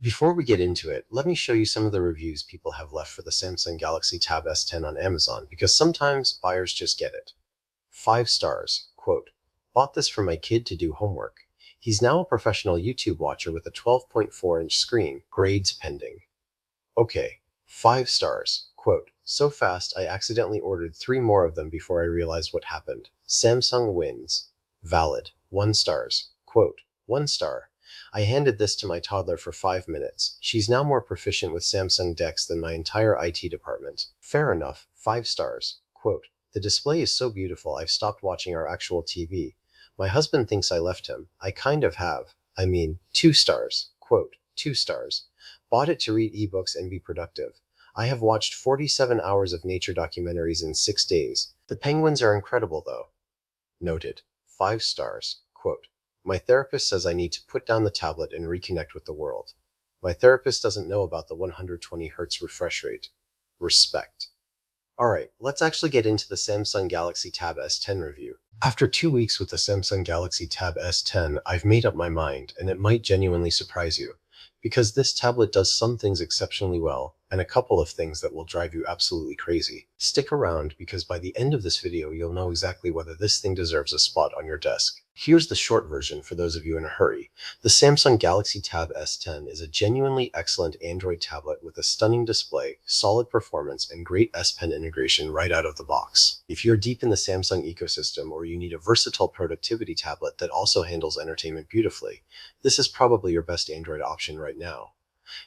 Before we get into it, let me show you some of the reviews people have left for the Samsung Galaxy Tab S10 on Amazon, because sometimes buyers just get it. 5 stars. Quote, bought this for my kid to do homework. He's now a professional YouTube watcher with a 12.4-inch screen. Grades pending. Okay. 5 stars. Quote, so fast I accidentally ordered 3 more of them before I realized what happened. Samsung wins. Valid. 1 stars. Quote, 1 star. I handed this to my toddler for 5 minutes. She's now more proficient with Samsung DeX than my entire IT department. Fair enough. 5 stars. Quote, the display is so beautiful I've stopped watching our actual TV. My husband thinks I left him. I kind of have. 2 stars. Quote, 2 stars. Bought it to read ebooks and be productive. I have watched 47 hours of nature documentaries in 6 days. The penguins are incredible though. Noted. 5 stars. Quote, my therapist says I need to put down the tablet and reconnect with the world. My therapist doesn't know about the 120 Hz refresh rate. Respect. Alright, let's actually get into the Samsung Galaxy Tab S10 review. After 2 weeks with the Samsung Galaxy Tab S10, I've made up my mind, and it might genuinely surprise you. Because this tablet does some things exceptionally well, and a couple of things that will drive you absolutely crazy. Stick around, because by the end of this video you'll know exactly whether this thing deserves a spot on your desk. Here's the short version for those of you in a hurry. The Samsung Galaxy Tab S10 is a genuinely excellent Android tablet with a stunning display, solid performance, and great S Pen integration right out of the box. If you're deep in the Samsung ecosystem or you need a versatile productivity tablet that also handles entertainment beautifully, this is probably your best Android option right now.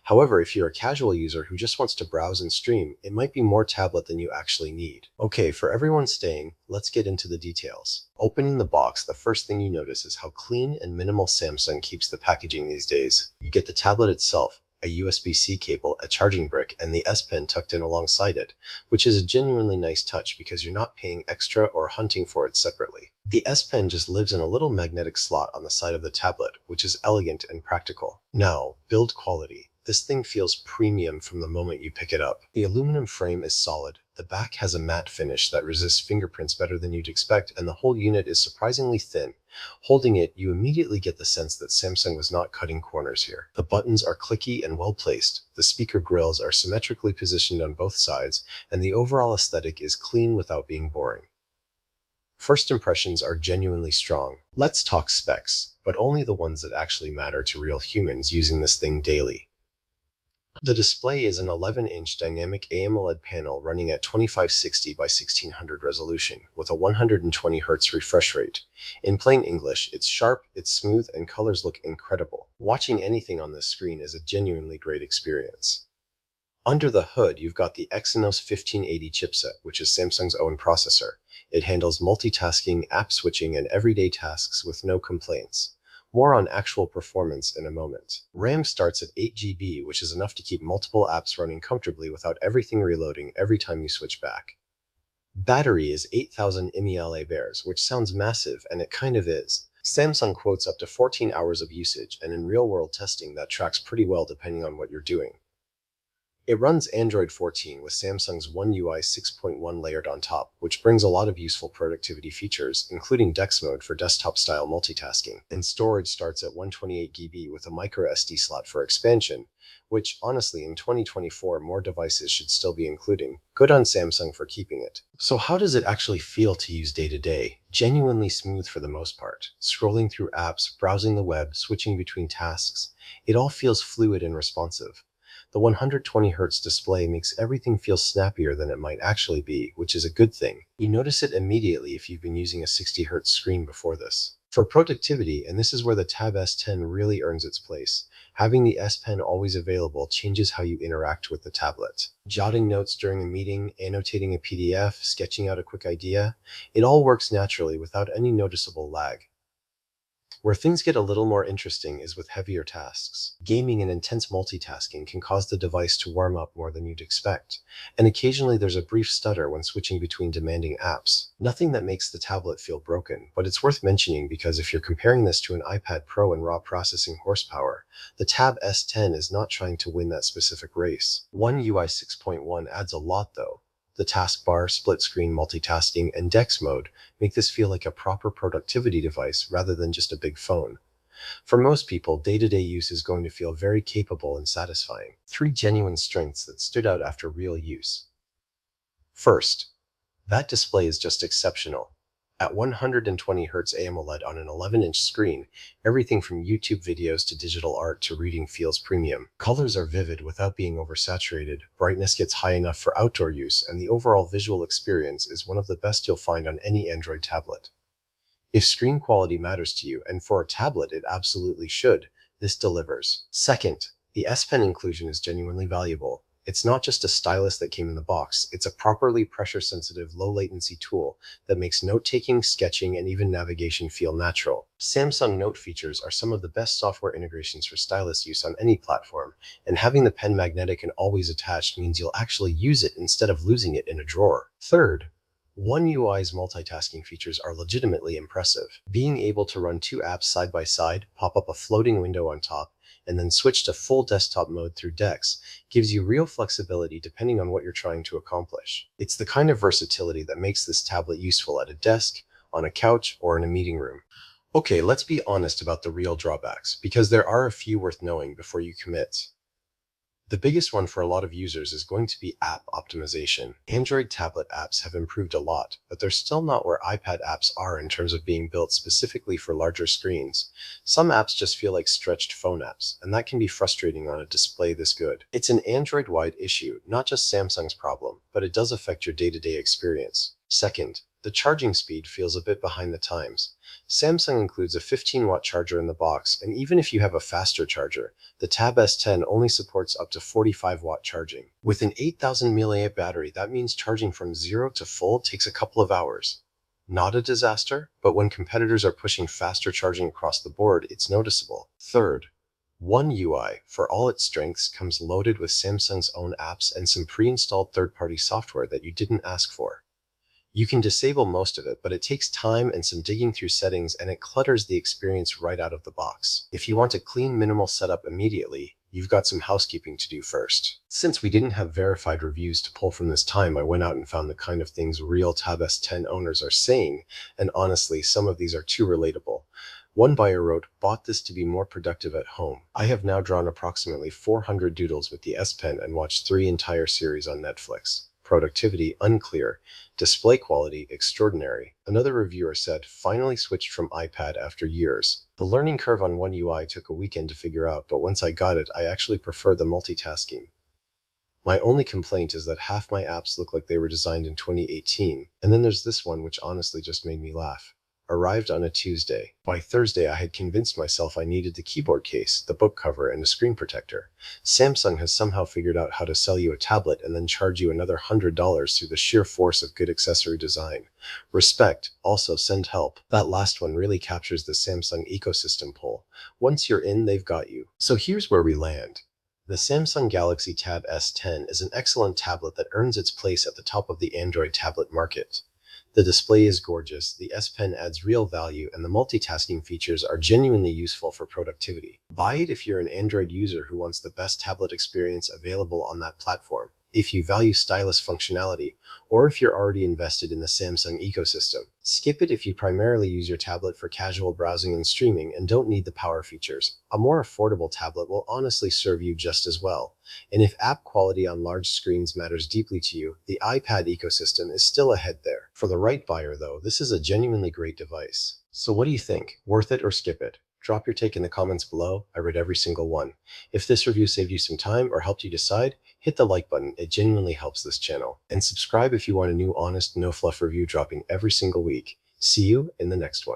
However, if you're a casual user who just wants to browse and stream, it might be more tablet than you actually need. Okay, for everyone staying, let's get into the details. Opening the box, the first thing you notice is how clean and minimal Samsung keeps the packaging these days. You get the tablet itself, a USB-C cable, a charging brick, and the S Pen tucked in alongside it, which is a genuinely nice touch because you're not paying extra or hunting for it separately. The S Pen just lives in a little magnetic slot on the side of the tablet, which is elegant and practical. Now, build quality. This thing feels premium from the moment you pick it up. The aluminum frame is solid, the back has a matte finish that resists fingerprints better than you'd expect, and the whole unit is surprisingly thin. Holding it, you immediately get the sense that Samsung was not cutting corners here. The buttons are clicky and well placed, the speaker grills are symmetrically positioned on both sides, and the overall aesthetic is clean without being boring. First impressions are genuinely strong. Let's talk specs, but only the ones that actually matter to real humans using this thing daily. The display is an 11-inch dynamic AMOLED panel running at 2560 by 1600 resolution with a 120 Hz refresh rate. In plain English, it's sharp, it's smooth, and colors look incredible. Watching anything on this screen is a genuinely great experience. Under the hood, you've got the Exynos 1580 chipset, which is Samsung's own processor. It handles multitasking, app switching, and everyday tasks with no complaints. More on actual performance in a moment. RAM starts at 8 GB, which is enough to keep multiple apps running comfortably without everything reloading every time you switch back. Battery is 8000 mAh, which sounds massive, and it kind of is. Samsung quotes up to 14 hours of usage, and in real-world testing that tracks pretty well depending on what you're doing. It runs Android 14 with Samsung's One UI 6.1 layered on top, which brings a lot of useful productivity features, including DeX mode for desktop-style multitasking. And storage starts at 128 GB with a micro SD slot for expansion, which, honestly, in 2024, more devices should still be including. Good on Samsung for keeping it. So how does it actually feel to use day to day? Genuinely smooth for the most part. Scrolling through apps, browsing the web, switching between tasks, it all feels fluid and responsive. The 120 Hz display makes everything feel snappier than it might actually be, which is a good thing. You notice it immediately if you've been using a 60 Hz screen before this. For productivity, and this is where the Tab S10 really earns its place, having the S Pen always available changes how you interact with the tablet. Jotting notes during a meeting, annotating a PDF, sketching out a quick idea, it all works naturally without any noticeable lag. Where things get a little more interesting is with heavier tasks. Gaming and intense multitasking can cause the device to warm up more than you'd expect, and occasionally there's a brief stutter when switching between demanding apps. Nothing that makes the tablet feel broken, but it's worth mentioning because if you're comparing this to an iPad Pro in raw processing horsepower, the Tab S10 is not trying to win that specific race. One UI 6.1 adds a lot though. The taskbar, split-screen multitasking, and DeX mode make this feel like a proper productivity device rather than just a big phone. For most people, day-to-day use is going to feel very capable and satisfying. 3 genuine strengths that stood out after real use. First, that display is just exceptional. At 120 Hz AMOLED on an 11-inch screen, everything from YouTube videos to digital art to reading feels premium. Colors are vivid without being oversaturated, brightness gets high enough for outdoor use, and the overall visual experience is one of the best you'll find on any Android tablet. If screen quality matters to you, and for a tablet it absolutely should, this delivers. Second, the S Pen inclusion is genuinely valuable. It's not just a stylus that came in the box, it's a properly pressure-sensitive, low-latency tool that makes note-taking, sketching, and even navigation feel natural. Samsung Note features are some of the best software integrations for stylus use on any platform, and having the pen magnetic and always attached means you'll actually use it instead of losing it in a drawer. Third, One UI's multitasking features are legitimately impressive. Being able to run 2 apps side by side, pop up a floating window on top, and then switch to full desktop mode through DeX gives you real flexibility depending on what you're trying to accomplish. It's the kind of versatility that makes this tablet useful at a desk, on a couch, or in a meeting room. Okay, let's be honest about the real drawbacks, because there are a few worth knowing before you commit. The biggest one for a lot of users is going to be app optimization. Android tablet apps have improved a lot, but they're still not where iPad apps are in terms of being built specifically for larger screens. Some apps just feel like stretched phone apps, and that can be frustrating on a display this good. It's an Android-wide issue, not just Samsung's problem, but it does affect your day-to-day experience. Second, the charging speed feels a bit behind the times. Samsung includes a 15-watt charger in the box, and even if you have a faster charger, the Tab S10 only supports up to 45-watt charging. With an 8,000 mAh battery, that means charging from 0 to full takes a couple of hours. Not a disaster, but when competitors are pushing faster charging across the board, it's noticeable. Third, One UI, for all its strengths, comes loaded with Samsung's own apps and some pre-installed third-party software that you didn't ask for. You can disable most of it, but it takes time and some digging through settings, and it clutters the experience right out of the box. If you want a clean, minimal setup immediately, you've got some housekeeping to do first. Since we didn't have verified reviews to pull from this time, I went out and found the kind of things real Tab S10 owners are saying, and honestly, some of these are too relatable. One buyer wrote, "Bought this to be more productive at home. I have now drawn approximately 400 doodles with the S Pen and watched 3 entire series on Netflix. Productivity, unclear. Display quality, extraordinary." Another reviewer said, "Finally switched from iPad after years. The learning curve on One UI took a weekend to figure out, but once I got it, I actually prefer the multitasking. My only complaint is that half my apps look like they were designed in 2018. And then there's this one which honestly just made me laugh. Arrived on a Tuesday. By Thursday, I had convinced myself I needed the keyboard case, the book cover, and a screen protector. Samsung has somehow figured out how to sell you a tablet and then charge you another $100 through the sheer force of good accessory design. Respect, also send help." That last one really captures the Samsung ecosystem pull. Once you're in, they've got you. So here's where we land. The Samsung Galaxy Tab S10 is an excellent tablet that earns its place at the top of the Android tablet market. The display is gorgeous, the S Pen adds real value, and the multitasking features are genuinely useful for productivity. Buy it if you're an Android user who wants the best tablet experience available on that platform, if you value stylus functionality, or if you're already invested in the Samsung ecosystem. Skip it if you primarily use your tablet for casual browsing and streaming and don't need the power features. A more affordable tablet will honestly serve you just as well. And if app quality on large screens matters deeply to you, the iPad ecosystem is still ahead there. For the right buyer, though, this is a genuinely great device. So what do you think? Worth it or skip it? Drop your take in the comments below. I read every single one. If this review saved you some time or helped you decide, hit the like button. It genuinely helps this channel. And subscribe if you want a new honest, no fluff review dropping every single week. See you in the next one.